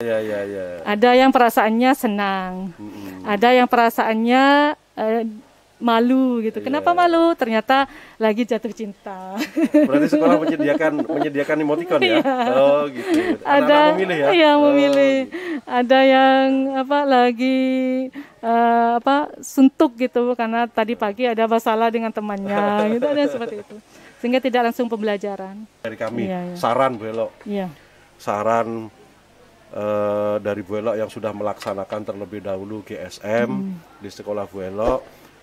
Ya, ya, ya. Ada yang perasaannya senang, ada yang perasaannya malu gitu. Kenapa malu? Ternyata lagi jatuh cinta. Berarti sekolah menyediakan emoticon ya? Iya. Oh gitu. Ada Anak-anak memilih ya? yang Oh, memilih, gitu. ada yang lagi suntuk gitu karena tadi pagi ada masalah dengan temannya gitu, ada seperti itu. Sehingga tidak langsung pembelajaran. Dari kami, Iya, iya. saran Bu Elo. Iya. Saran dari Bu Elo yang sudah melaksanakan terlebih dahulu GSM di sekolah Bu Elo,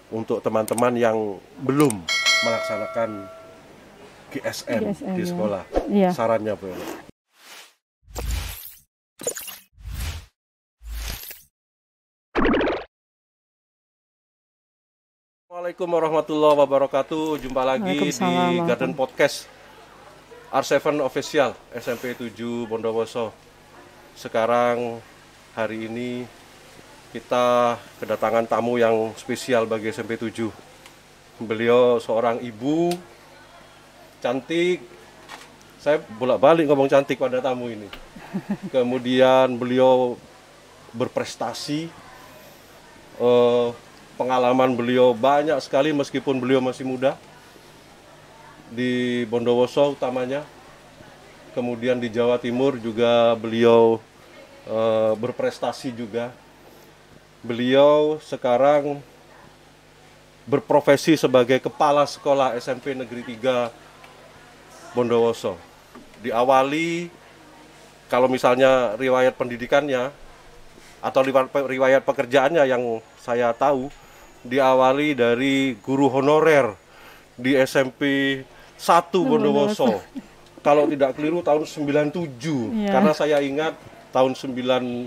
untuk teman-teman yang belum melaksanakan GSM di ya. sekolah. Iya. Sarannya Bu Elo. Assalamualaikum warahmatullahi wabarakatuh. Jumpa lagi di Waalaikumsalam. Garden Podcast R7 Official SMP 7 Bondowoso. Sekarang hari ini kita kedatangan tamu yang spesial bagi SMP 7. Beliau seorang ibu cantik. Saya bolak-balik ngomong cantik pada tamu ini. Kemudian beliau berprestasi. Pengalaman beliau banyak sekali meskipun beliau masih muda. Di Bondowoso utamanya. Kemudian di Jawa Timur juga beliau berprestasi juga. Beliau sekarang berprofesi sebagai kepala sekolah SMP Negeri 3 Bondowoso. Diawali, kalau misalnya riwayat pendidikannya atau riwayat pekerjaannya yang saya tahu, diawali dari guru honorer di SMP 1 Bondowoso. Kalau tidak keliru tahun 97, Iya. karena saya ingat tahun 95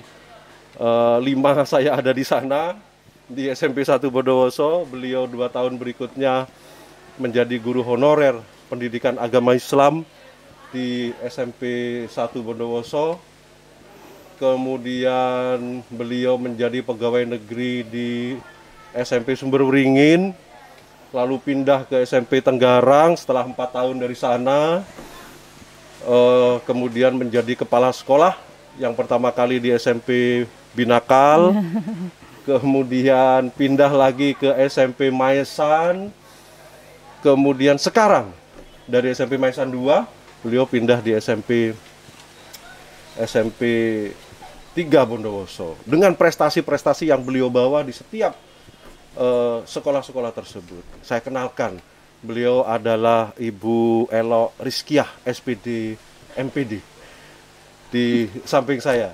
saya ada di sana di SMP 1 Bondowoso. Beliau 2 tahun berikutnya menjadi guru honorer pendidikan agama Islam di SMP 1 Bondowoso. Kemudian beliau menjadi pegawai negeri di SMP Sumber Wringin, lalu pindah ke SMP Tenggarang setelah 4 tahun dari sana. Kemudian menjadi kepala sekolah yang pertama kali di SMP Binakal, kemudian pindah lagi ke SMP Maesan, kemudian sekarang dari SMP Maesan 2 beliau pindah di SMP 3 Bondowoso dengan prestasi-prestasi yang beliau bawa di setiap sekolah-sekolah tersebut. Saya kenalkan, beliau adalah Ibu Elo Rizkiah, SPD MPD, di samping saya.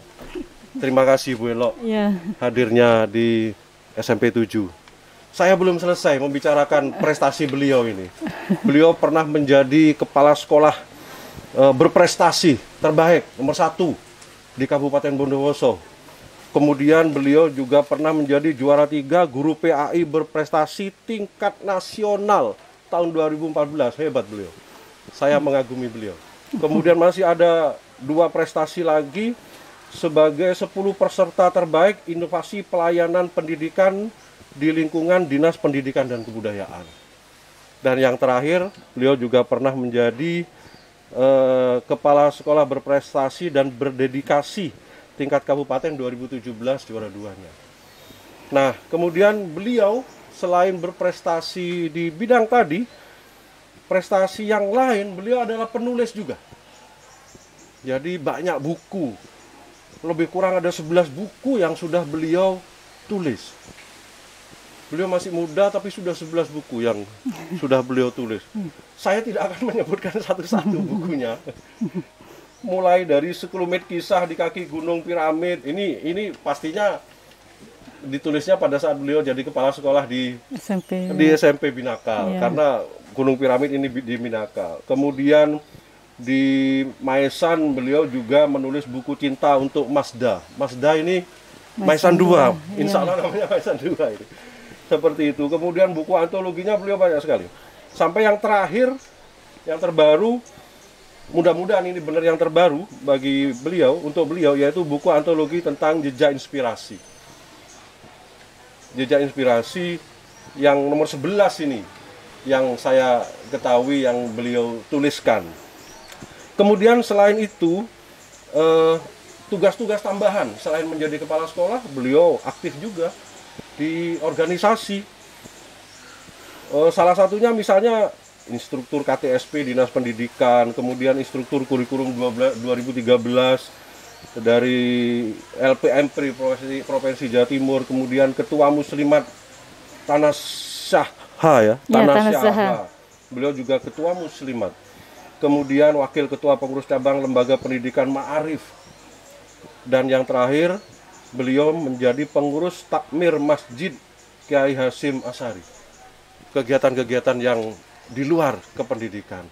Terima kasih Bu Elo Iya. hadirnya di SMP 7. Saya belum selesai membicarakan prestasi beliau ini. Beliau pernah menjadi kepala sekolah berprestasi terbaik nomor 1 di Kabupaten Bondowoso. Kemudian beliau juga pernah menjadi juara 3 guru PAI berprestasi tingkat nasional tahun 2014. Hebat beliau. Saya mengagumi beliau. Kemudian masih ada 2 prestasi lagi sebagai 10 peserta terbaik inovasi pelayanan pendidikan di lingkungan Dinas Pendidikan dan Kebudayaan. Dan yang terakhir, beliau juga pernah menjadi kepala sekolah berprestasi dan berdedikasi tingkat kabupaten 2017 juara 2-nya. Nah, kemudian beliau selain berprestasi di bidang tadi, prestasi yang lain, beliau adalah penulis juga. Jadi banyak buku, lebih kurang ada 11 buku yang sudah beliau tulis. Beliau masih muda tapi sudah 11 buku yang sudah beliau tulis. Saya tidak akan menyebutkan satu-satu bukunya. Mulai dari sekelumit kisah di kaki Gunung Piramid. Ini pastinya ditulisnya pada saat beliau jadi kepala sekolah di SMP Binakal. Iya. Karena Gunung Piramid ini di Binakal. Kemudian di Maesan beliau juga menulis buku cinta untuk Mazda. Mazda ini Maesan 2. Insya Allah namanya Maesan 2 ini. Seperti itu. Kemudian buku antologinya beliau banyak sekali. Sampai yang terakhir, yang terbaru, mudah-mudahan ini benar yang terbaru bagi beliau, untuk beliau, yaitu buku antologi tentang jejak inspirasi. Jejak inspirasi yang nomor 11 ini, yang saya ketahui yang beliau tuliskan. Kemudian selain itu, tugas-tugas tambahan. Selain menjadi kepala sekolah, beliau aktif juga di organisasi. Salah satunya misalnya instruktur KTSP Dinas Pendidikan, kemudian instruktur kurikulum 2013 dari LPMPRI Provinsi Jawa Timur, kemudian ketua Muslimat Tanah Syaha ya, Tanah Syaha. Beliau juga ketua Muslimat. Kemudian wakil ketua pengurus cabang Lembaga Pendidikan Ma'arif. Dan yang terakhir, beliau menjadi pengurus takmir Masjid Kiai Hasyim Asy'ari. Kegiatan-kegiatan yang di luar kependidikan.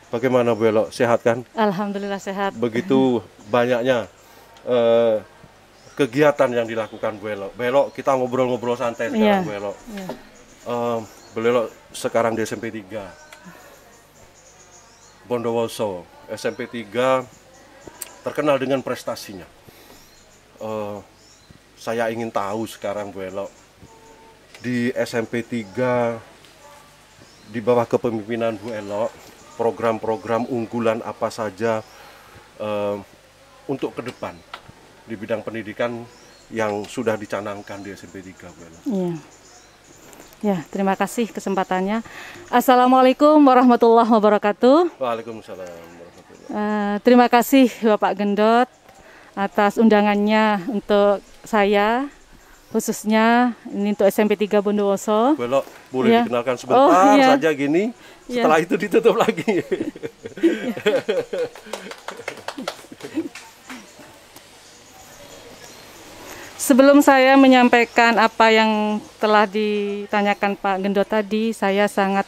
Bagaimana Bu Elo? Sehat kan? Alhamdulillah sehat. Begitu banyaknya kegiatan yang dilakukan Bu Elo. Bu Elo, kita ngobrol-ngobrol santai sekarang Bu Elo. Bu Elo sekarang di SMP 3 Bondowoso. SMP 3 terkenal dengan prestasinya. Saya ingin tahu sekarang Bu Elo, di SMP 3 di bawah kepemimpinan Bu Elo, program-program unggulan apa saja untuk ke depan di bidang pendidikan yang sudah dicanangkan di SMP 3 Bu Elo. Iya. Ya, terima kasih kesempatannya. Assalamualaikum warahmatullahi wabarakatuh. Waalaikumsalam warahmatullahi wabarakatuh. Terima kasih Bapak Gendot atas undangannya untuk saya, khususnya ini untuk SMP 3 Bondowoso. Bu Elo, boleh dikenalkan sebentar saja gini, setelah itu ditutup lagi. Sebelum saya menyampaikan apa yang telah ditanyakan Pak Gendot tadi, saya sangat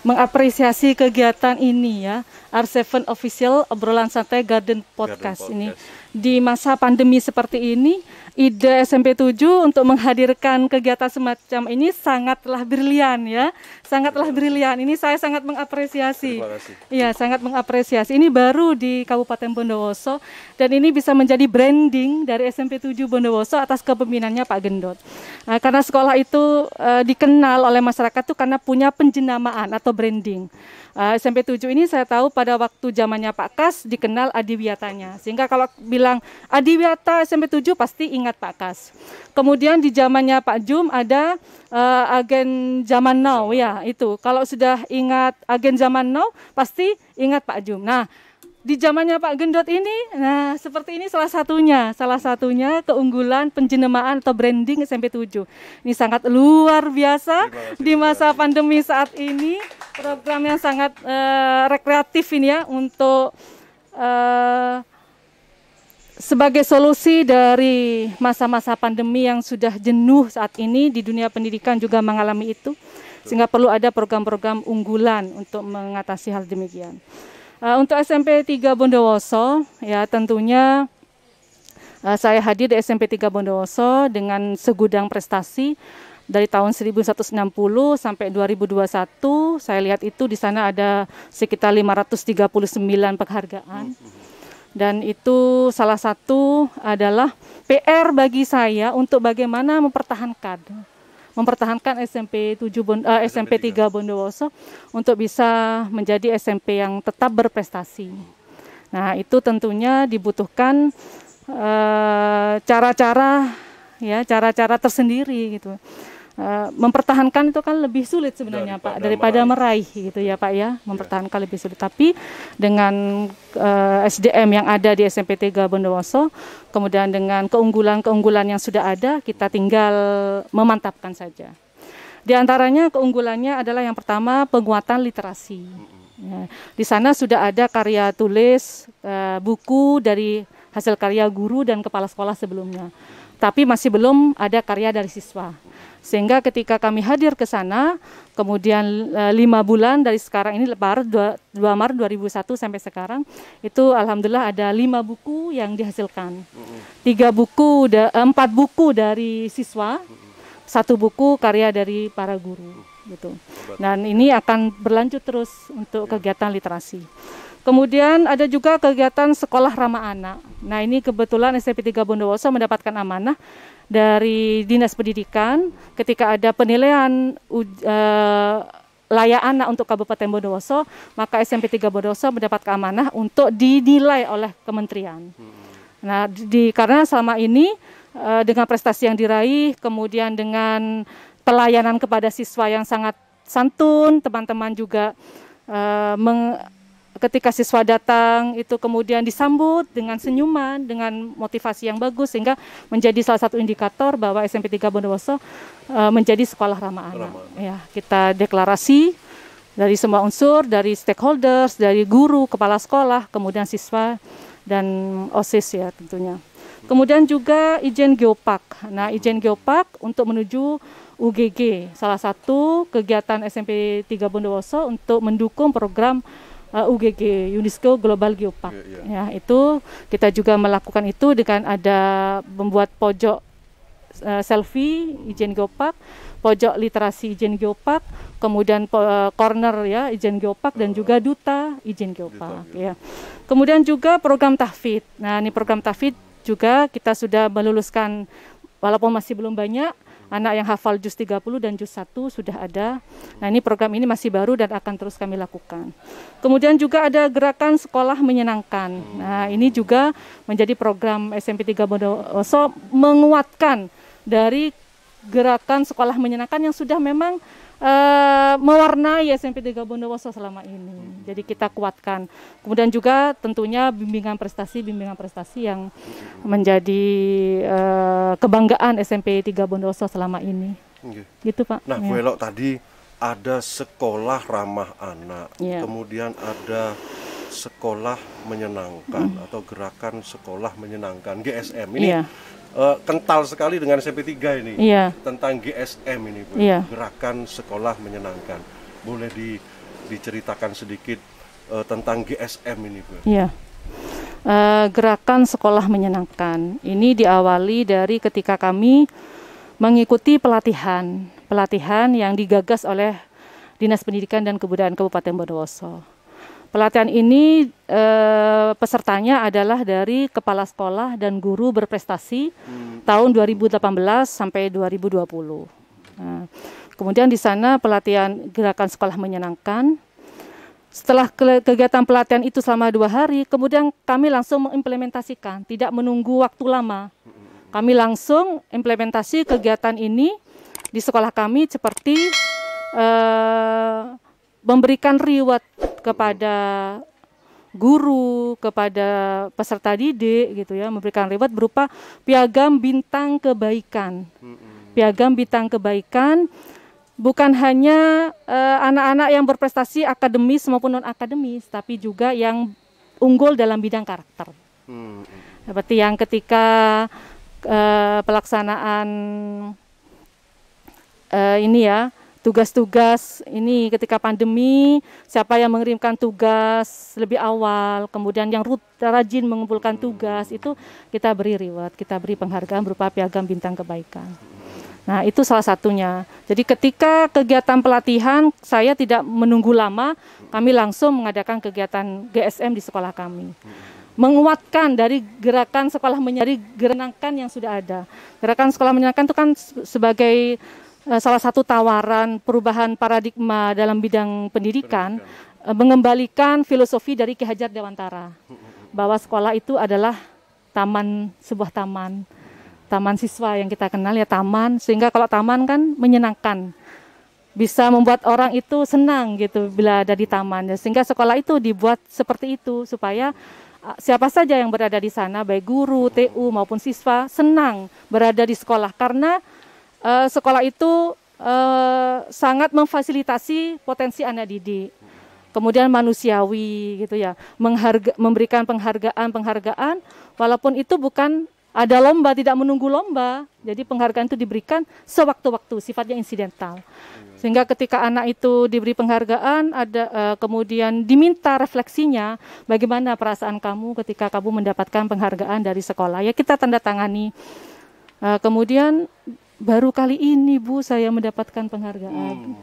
mengapresiasi kegiatan ini ya, R7 Official Obrolan Santai Garden Podcast ini. Di masa pandemi seperti ini, ide SMP 7 untuk menghadirkan kegiatan semacam ini sangatlah brilian ya. Sangatlah brilian. Ini saya sangat mengapresiasi. Terima kasih. Iya, sangat mengapresiasi. Ini baru di Kabupaten Bondowoso dan ini bisa menjadi branding dari SMP 7 Bondowoso atas kepemimpinannya Pak Gendot. Nah, karena sekolah itu dikenal oleh masyarakat itu karena punya penjenamaan atau branding. SMP 7 ini saya tahu pada waktu zamannya Pak Kas dikenal adiwiyatanya. Sehingga kalau bilang adiwiyata SMP 7 pasti ingat Pak Kas. Kemudian di zamannya Pak Jum ada agen zaman now ya itu. Kalau sudah ingat agen zaman now pasti ingat Pak Jum. Nah, di zamannya Pak Gendot ini, nah seperti ini salah satunya keunggulan penjenamaan atau branding SMP 7. Ini sangat luar biasa di masa pandemi saat ini, program yang sangat rekreatif ini ya untuk sebagai solusi dari masa-masa pandemi yang sudah jenuh saat ini di dunia pendidikan juga mengalami itu, sehingga perlu ada program-program unggulan untuk mengatasi hal demikian. Untuk SMP 3 Bondowoso, ya tentunya saya hadir di SMP 3 Bondowoso dengan segudang prestasi dari tahun 1160 sampai 2021. Saya lihat itu di sana ada sekitar 539 penghargaan. Dan itu salah satu adalah PR bagi saya untuk bagaimana mempertahankan SMP 3 Bondowoso untuk bisa menjadi SMP yang tetap berprestasi. Nah, itu tentunya dibutuhkan cara-cara tersendiri gitu. Mempertahankan itu kan lebih sulit sebenarnya Pak daripada meraih gitu ya Pak ya. Mempertahankan lebih sulit, tapi dengan SDM yang ada di SMP 3 Bondowoso, kemudian dengan keunggulan yang sudah ada, kita tinggal memantapkan saja. Di antaranya keunggulannya adalah yang pertama penguatan literasi. Ya, di sana sudah ada karya tulis, buku dari hasil karya guru dan kepala sekolah sebelumnya. Tapi masih belum ada karya dari siswa. Sehingga ketika kami hadir ke sana, kemudian 5 bulan dari sekarang ini, 2 Maret 2001 sampai sekarang, itu alhamdulillah ada 5 buku yang dihasilkan. 4 buku dari siswa, 1 buku karya dari para guru. Gitu. Dan ini akan berlanjut terus untuk kegiatan literasi. Kemudian ada juga kegiatan sekolah ramah anak. Nah, ini kebetulan SMP 3 Bondowoso mendapatkan amanah dari Dinas Pendidikan ketika ada penilaian layak anak untuk Kabupaten Bondowoso, maka SMP 3 Bondowoso mendapat amanah untuk dinilai oleh kementerian. Nah, karena selama ini dengan prestasi yang diraih, kemudian dengan pelayanan kepada siswa yang sangat santun, teman-teman juga ketika siswa datang itu kemudian disambut dengan senyuman, dengan motivasi yang bagus, sehingga menjadi salah satu indikator bahwa SMP 3 Bondowoso menjadi sekolah ramah anak. Ya, kita deklarasi dari semua unsur, dari stakeholders, dari guru, kepala sekolah, kemudian siswa dan OSIS ya tentunya. Kemudian juga Ijen Geopark. Nah, Ijen Geopark untuk menuju UGG, salah satu kegiatan SMP 3 Bondowoso untuk mendukung program UGG, UNESCO Global Geopark. Ya, itu kita juga melakukan itu dengan ada membuat pojok selfie Ijen Geopark, pojok literasi Ijen Geopark, kemudian corner ya Ijen Geopark dan juga duta Ijen Geopark ya. Kemudian juga program tahfidz. Nah, ini program tahfidz juga kita sudah meluluskan, walaupun masih belum banyak, anak yang hafal juz 30 dan juz 1 sudah ada. Nah, ini program ini masih baru dan akan terus kami lakukan. Kemudian juga ada gerakan sekolah menyenangkan. Nah, ini juga menjadi program SMP 3 Bondowoso menguatkan dari gerakan sekolah menyenangkan yang sudah memang mewarnai SMP 3 Bondowoso selama ini. Jadi kita kuatkan. Kemudian juga tentunya bimbingan prestasi yang menjadi kebanggaan SMP 3 Bondowoso selama ini. Gitu Pak. Nah, Bu Elo, tadi ada sekolah ramah anak, kemudian ada sekolah menyenangkan atau gerakan sekolah menyenangkan GSM ini. Kental sekali dengan SMP 3 ini, tentang GSM ini, Bu. Gerakan sekolah menyenangkan. Boleh diceritakan sedikit tentang GSM ini, Bu? Gerakan sekolah menyenangkan ini diawali dari ketika kami mengikuti pelatihan yang digagas oleh Dinas Pendidikan dan Kebudayaan Kabupaten Bondowoso. Pelatihan ini pesertanya adalah dari kepala sekolah dan guru berprestasi tahun 2018 sampai 2020. Nah, kemudian di sana pelatihan gerakan sekolah menyenangkan. Setelah kegiatan pelatihan itu selama 2 hari, kemudian kami langsung mengimplementasikan, tidak menunggu waktu lama. Kami langsung implementasi kegiatan ini di sekolah kami seperti memberikan reward kepada guru, kepada peserta didik gitu ya, memberikan reward berupa piagam bintang kebaikan. Piagam bintang kebaikan bukan hanya anak-anak yang berprestasi akademis maupun non akademis, tapi juga yang unggul dalam bidang karakter. Seperti yang ketika pelaksanaan ini ya, tugas-tugas ini ketika pandemi, siapa yang mengirimkan tugas lebih awal, kemudian yang rajin mengumpulkan tugas, itu kita beri reward, kita beri penghargaan berupa piagam bintang kebaikan. Nah, itu salah satunya. Jadi ketika kegiatan pelatihan, saya tidak menunggu lama, kami langsung mengadakan kegiatan GSM di sekolah kami. Menguatkan dari gerakan sekolah menyenangkan yang sudah ada. Gerakan sekolah menyenangkan itu kan sebagai salah satu tawaran perubahan paradigma dalam bidang pendidikan, mengembalikan filosofi dari Ki Hajar Dewantara, bahwa sekolah itu adalah sebuah taman siswa yang kita kenal ya, taman, sehingga kalau taman kan menyenangkan, bisa membuat orang itu senang gitu bila ada di taman, sehingga sekolah itu dibuat seperti itu supaya siapa saja yang berada di sana, baik guru, TU maupun siswa, senang berada di sekolah, karena sekolah itu sangat memfasilitasi potensi anak didik, kemudian manusiawi gitu ya, memberikan penghargaan walaupun itu bukan ada lomba, tidak menunggu lomba, jadi penghargaan itu diberikan sewaktu-waktu, sifatnya insidental, sehingga ketika anak itu diberi penghargaan, kemudian diminta refleksinya, bagaimana perasaan kamu ketika kamu mendapatkan penghargaan dari sekolah, ya kita tanda tangani, kemudian baru kali ini Bu saya mendapatkan penghargaan.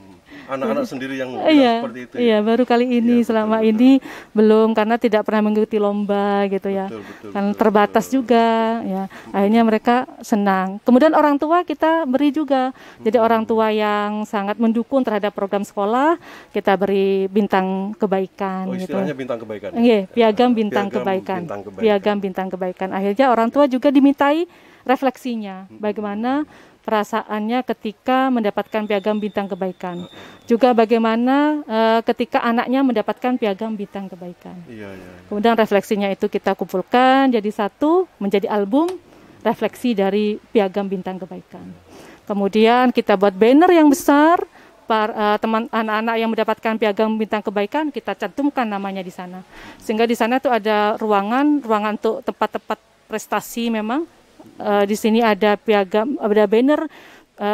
anak-anak sendiri yang iya, seperti itu. Iya, baru kali ini, selama ini belum, karena tidak pernah mengikuti lomba gitu ya. Kan terbatas juga ya. Akhirnya mereka senang. Kemudian orang tua kita beri juga. Jadi orang tua yang sangat mendukung terhadap program sekolah, kita beri bintang kebaikan gitu. Istilahnya bintang kebaikan. Iya, piagam bintang kebaikan. Piagam bintang kebaikan. Akhirnya orang tua juga dimintai refleksinya. Bagaimana perasaannya ketika mendapatkan piagam bintang kebaikan. Juga bagaimana ketika anaknya mendapatkan piagam bintang kebaikan. Iya. Kemudian refleksinya itu kita kumpulkan jadi satu, menjadi album refleksi dari piagam bintang kebaikan. Kemudian kita buat banner yang besar, teman anak-anak yang mendapatkan piagam bintang kebaikan, kita cantumkan namanya di sana. Sehingga di sana tuh ada ruangan untuk tempat-tempat prestasi memang. Di sini ada piagam, ada banner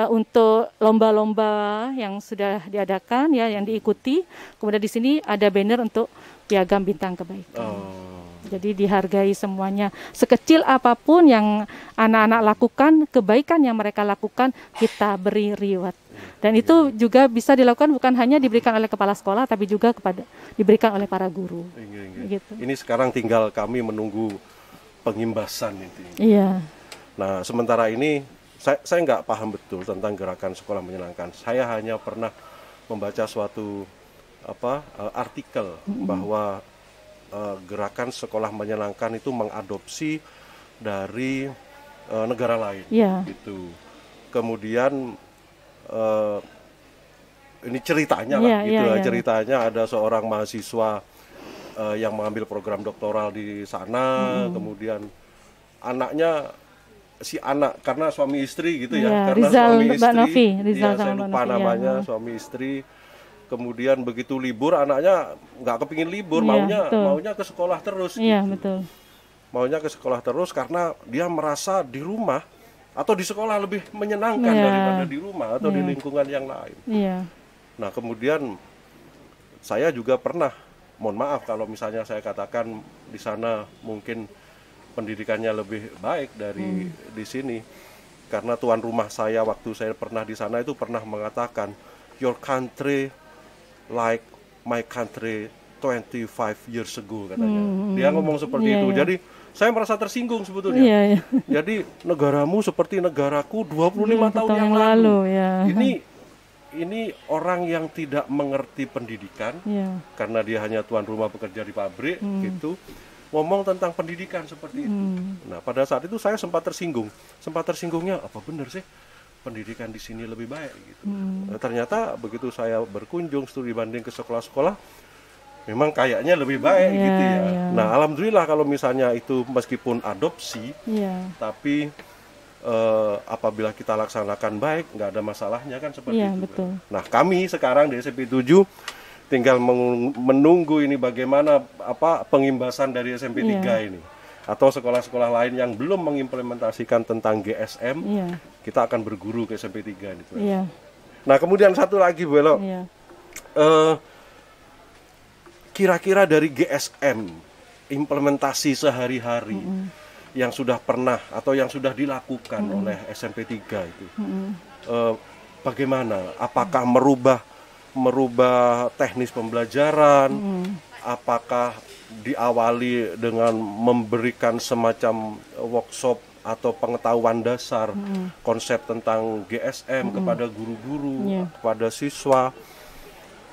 untuk lomba-lomba yang sudah diadakan ya, yang diikuti. Kemudian di sini ada banner untuk piagam bintang kebaikan. Jadi dihargai semuanya. Sekecil apapun yang anak-anak lakukan, kebaikan yang mereka lakukan, kita beri reward. Dan itu juga bisa dilakukan bukan hanya diberikan oleh kepala sekolah, tapi juga diberikan oleh para guru. Gitu. Ini sekarang tinggal kami menunggu pengimbasan itu. Iya. Nah, sementara ini saya nggak paham betul tentang gerakan sekolah menyenangkan. Saya hanya pernah membaca suatu artikel bahwa gerakan sekolah menyenangkan itu mengadopsi dari negara lain. Gitu. Kemudian ini ceritanya ceritanya ada seorang mahasiswa yang mengambil program doktoral di sana, kemudian anaknya karena suami istri gitu ya, karena Rizal, suami istri, saya lupa namanya, suami istri, kemudian begitu libur anaknya nggak kepingin libur, maunya ke sekolah terus. Betul. Maunya ke sekolah terus karena dia merasa di rumah atau di sekolah lebih menyenangkan daripada di rumah atau di lingkungan yang lain. Nah, kemudian saya juga pernah, mohon maaf kalau misalnya saya katakan di sana mungkin pendidikannya lebih baik dari di sini, karena tuan rumah saya waktu saya pernah di sana itu pernah mengatakan, your country like my country 25 years ago, katanya. Dia ngomong seperti itu. Jadi saya merasa tersinggung sebetulnya. Jadi negaramu seperti negaraku 25 tahun yang lalu. Ini orang yang tidak mengerti pendidikan, karena dia hanya tuan rumah bekerja di pabrik gitu, ngomong tentang pendidikan seperti itu. Nah, pada saat itu saya sempat tersinggungnya, apa benar sih pendidikan di sini lebih baik gitu. Nah, ternyata begitu saya berkunjung studi banding ke sekolah-sekolah, memang kayaknya lebih baik gitu ya. Nah, alhamdulillah kalau misalnya itu meskipun adopsi, tapi apabila kita laksanakan baik, nggak ada masalahnya kan seperti itu. Betul. Nah, kami sekarang di SMP 7 tinggal menunggu ini bagaimana pengimbasan dari SMP 3 ini, atau sekolah-sekolah lain yang belum mengimplementasikan tentang GSM, kita akan berguru ke SMP 3 ini. Nah, kemudian satu lagi Bu Elo, kira-kira dari GSM implementasi sehari-hari yang sudah pernah atau yang sudah dilakukan oleh SMP 3 itu, bagaimana? Apakah merubah teknis pembelajaran, apakah diawali dengan memberikan semacam workshop atau pengetahuan dasar konsep tentang GSM kepada guru-guru, kepada siswa,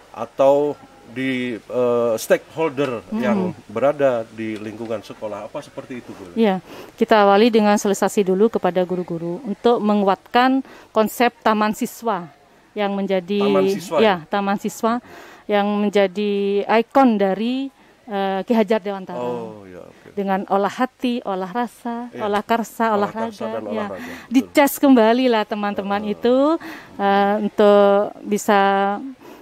atau di stakeholder yang berada di lingkungan sekolah, apa seperti itu Bu? Kita awali dengan sosialisasi dulu kepada guru-guru untuk menguatkan konsep taman siswa yang menjadi taman siswa yang menjadi ikon dari Ki Hajar Dewantara. Dengan olah hati, olah rasa, olah karsa, olahraga. Dicas kembali lah teman-teman itu untuk bisa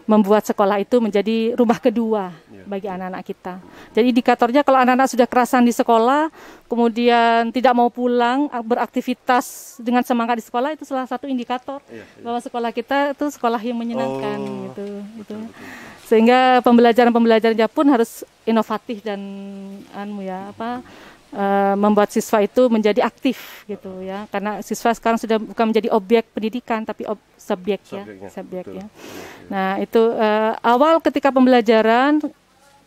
membuat sekolah itu menjadi rumah kedua bagi anak-anak kita. Jadi indikatornya kalau anak-anak sudah kerasan di sekolah, kemudian tidak mau pulang, beraktivitas dengan semangat di sekolah, itu salah satu indikator bahwa sekolah kita itu sekolah yang menyenangkan gitu. Sehingga pembelajarannya pun harus inovatif dan membuat siswa itu menjadi aktif gitu ya, karena siswa sekarang sudah bukan menjadi objek pendidikan tapi subjek ya. Nah itu awal ketika pembelajaran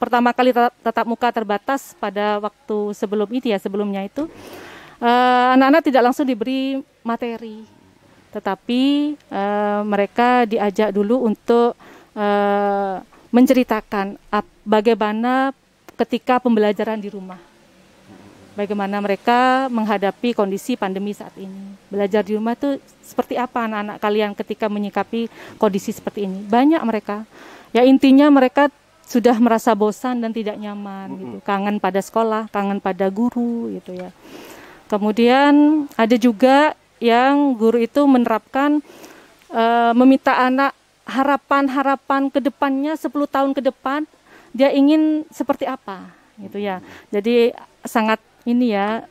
pertama kali tatap muka terbatas pada waktu sebelum ini ya, sebelumnya itu anak-anak tidak langsung diberi materi, tetapi mereka diajak dulu untuk menceritakan bagaimana ketika pembelajaran di rumah. Bagaimana mereka menghadapi kondisi pandemi saat ini. Belajar di rumah itu seperti apa anak-anak kalian ketika menyikapi kondisi seperti ini. Banyak mereka. Ya intinya mereka sudah merasa bosan dan tidak nyaman gitu. Kangen pada sekolah, kangen pada guru gitu ya. Kemudian ada juga yang guru itu menerapkan meminta anak harapan-harapan ke depannya 10 tahun ke depan dia ingin seperti apa gitu ya. Jadi sangat ini ya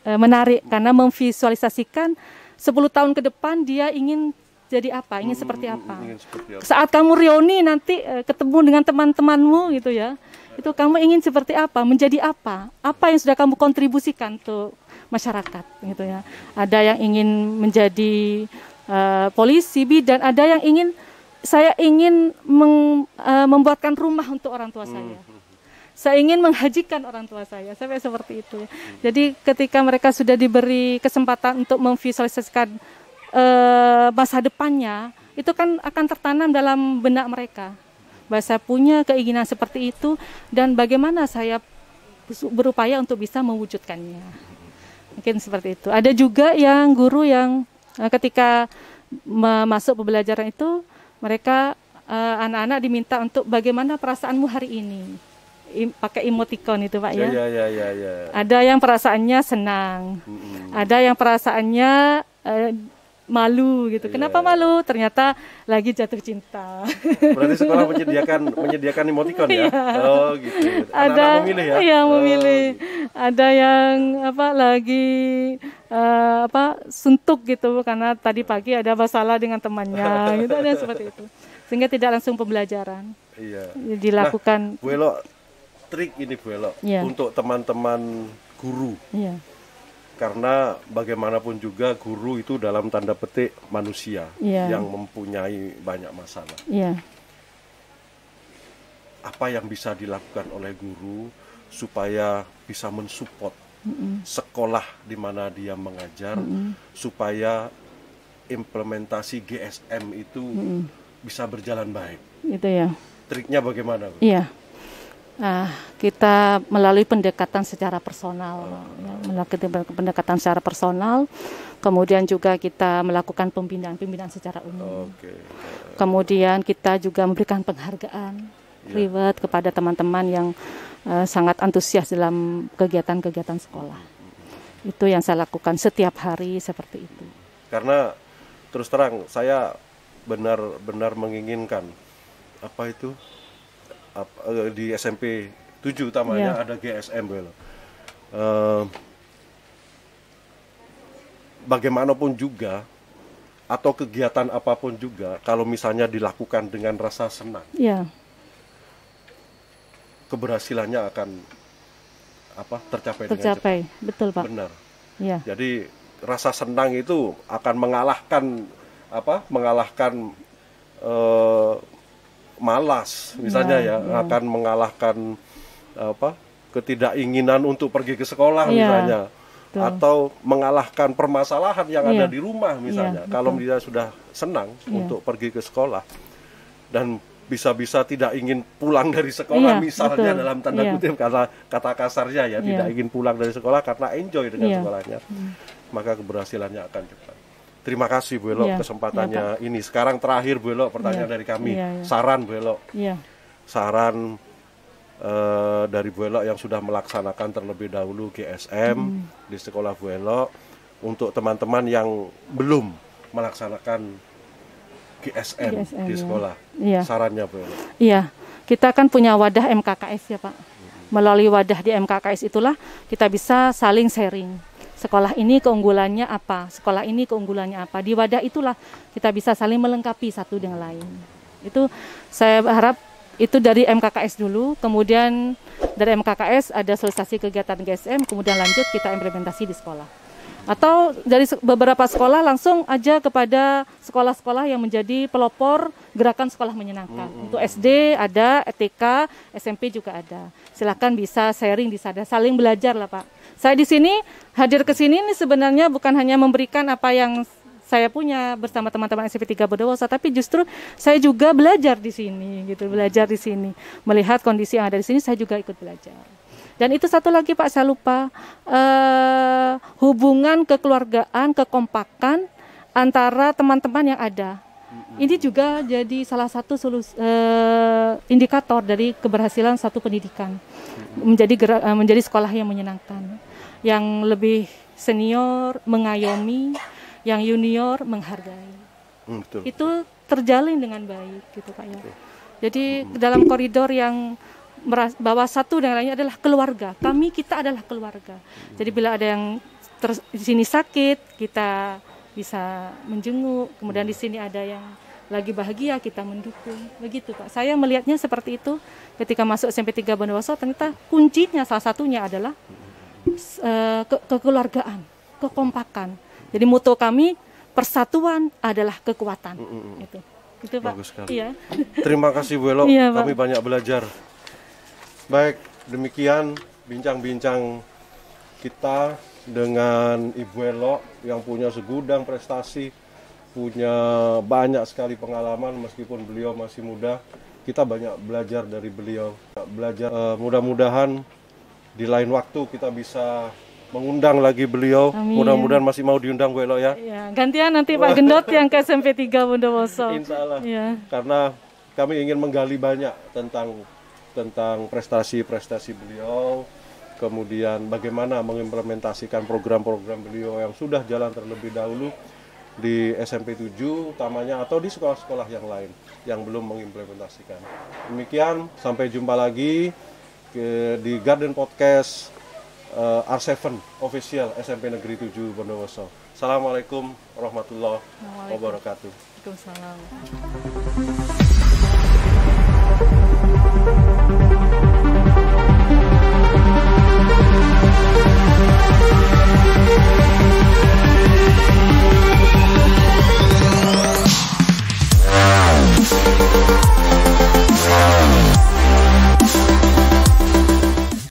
menarik karena memvisualisasikan 10 tahun ke depan dia ingin jadi apa, ingin seperti apa. Saat kamu reuni nanti ketemu dengan teman-temanmu gitu ya, itu kamu ingin seperti apa, menjadi apa yang sudah kamu kontribusikan untuk masyarakat gitu ya. Ada yang ingin menjadi polisi, bidan, ada yang saya ingin membuatkan rumah untuk orang tua saya. Saya ingin menghajikan orang tua saya, sampai seperti itu. Jadi ketika mereka sudah diberi kesempatan untuk memvisualisasikan masa depannya, itu kan akan tertanam dalam benak mereka. Bahwa saya punya keinginan seperti itu dan bagaimana saya berupaya untuk bisa mewujudkannya. Mungkin seperti itu. Ada juga yang guru yang ketika masuk pembelajaran itu, mereka anak-anak diminta untuk bagaimana perasaanmu hari ini. Pakai emoticon itu Pak ya. Ya. Ada yang perasaannya senang, ada yang perasaannya malu gitu. Kenapa malu? Ternyata lagi jatuh cinta. Berarti sekolah menyediakan emoticon ya? Oh gitu. Ada memilih ya? Iya memilih. Gitu. Ada yang lagi suntuk gitu karena tadi pagi ada masalah dengan temannya gitu, ada seperti itu. Sehingga tidak langsung pembelajaran. Iya. Dilakukan. Nah, Bu Elo, trik ini Bu Elo untuk teman-teman guru. Iya. Karena bagaimanapun juga guru itu dalam tanda petik manusia yang mempunyai banyak masalah. Iya. Apa yang bisa dilakukan oleh guru supaya bisa mensupport sekolah di mana dia mengajar supaya implementasi GSM itu bisa berjalan baik. Itu ya. Triknya bagaimana, Bu? Iya. Kita melalui pendekatan secara personal, pendekatan secara personal, kemudian juga kita melakukan pembinaan secara umum. Kemudian kita juga memberikan penghargaan, reward kepada teman-teman yang sangat antusias dalam kegiatan-kegiatan sekolah. Itu yang saya lakukan setiap hari seperti itu. Karena terus terang saya benar-benar menginginkan di SMP 7 utamanya ada GSM. Bagaimanapun juga atau kegiatan apapun juga kalau misalnya dilakukan dengan rasa senang, keberhasilannya akan tercapai dengan cepat. Betul Pak. Benar. Jadi rasa senang itu akan mengalahkan malas misalnya akan mengalahkan ketidakinginan untuk pergi ke sekolah misalnya, atau mengalahkan permasalahan yang ada di rumah misalnya. Kalau dia sudah senang untuk pergi ke sekolah dan bisa-bisa tidak ingin pulang dari sekolah misalnya, dalam tanda kutip karena kata kasarnya tidak ingin pulang dari sekolah karena enjoy dengan sekolahnya, maka keberhasilannya akan cepat. Terima kasih Bu Elo kesempatannya ini. Sekarang terakhir Bu Elo, pertanyaan dari kami. Saran Bu Elo. Saran dari Bu Elo yang sudah melaksanakan terlebih dahulu GSM di sekolah Bu Elo untuk teman-teman yang belum melaksanakan GSM di sekolah. Sarannya Bu Elo. Iya. Kita kan punya wadah MKKS ya Pak. Melalui wadah di MKKS itulah kita bisa saling sharing. Sekolah ini keunggulannya apa, sekolah ini keunggulannya apa. Di wadah itulah kita bisa saling melengkapi satu dengan lain. Itu saya harap Itu dari MKKS dulu, kemudian dari MKKS ada sosialisasi kegiatan GSM, kemudian lanjut kita implementasi di sekolah. Atau dari beberapa sekolah langsung aja kepada sekolah-sekolah yang menjadi pelopor gerakan sekolah menyenangkan. Untuk SD ada, TK, SMP juga ada. Silakan bisa sharing di sana, saling belajar lah Pak. Saya di sini hadir ke sini ini sebenarnya bukan hanya memberikan apa yang saya punya bersama teman-teman SMP 3 Bondowoso, tapi justru saya juga belajar di sini, gitu, belajar di sini, melihat kondisi yang ada di sini, saya juga ikut belajar. Dan itu satu lagi Pak, saya lupa, hubungan kekeluargaan, kekompakan antara teman-teman yang ada. Ini juga jadi salah satu indikator dari keberhasilan satu pendidikan, menjadi sekolah yang menyenangkan, yang lebih senior mengayomi, yang junior menghargai. Betul. Itu terjalin dengan baik gitu Pak ya. Jadi dalam koridor yang bahwa satu dan lainnya adalah keluarga. Kita adalah keluarga. Jadi bila ada yang di sini sakit, kita bisa menjenguk. Kemudian di sini ada yang lagi bahagia, kita mendukung. Begitu Pak. Saya melihatnya seperti itu ketika masuk SMP 3 Bondowoso. Ternyata kuncinya salah satunya adalah kekeluargaan, kekompakan. Jadi moto kami, persatuan adalah kekuatan. Itu Pak. Bagus sekali. Iya. Terima kasih Bu Elo, Iya, kami banyak belajar. Baik, demikian bincang-bincang kita dengan Ibu Elo yang punya segudang prestasi, punya banyak sekali pengalaman meskipun beliau masih muda. Kita banyak belajar dari beliau. Mudah-mudahan di lain waktu kita bisa mengundang lagi beliau. Mudah-mudahan masih mau diundang Bu Elo ya. Ya, gantian nanti Pak Gendot yang ke SMP 3 Bondowoso. Insya Allah. Ya. Karena kami ingin menggali banyak tentang prestasi-prestasi beliau, kemudian bagaimana mengimplementasikan program-program beliau yang sudah jalan terlebih dahulu di SMP 7 utamanya atau di sekolah-sekolah yang lain yang belum mengimplementasikan. Demikian, sampai jumpa lagi di Garden Podcast R7 Official SMP Negeri 7 Bondowoso. Assalamualaikum warahmatullahi wabarakatuh. Waalaikumsalam.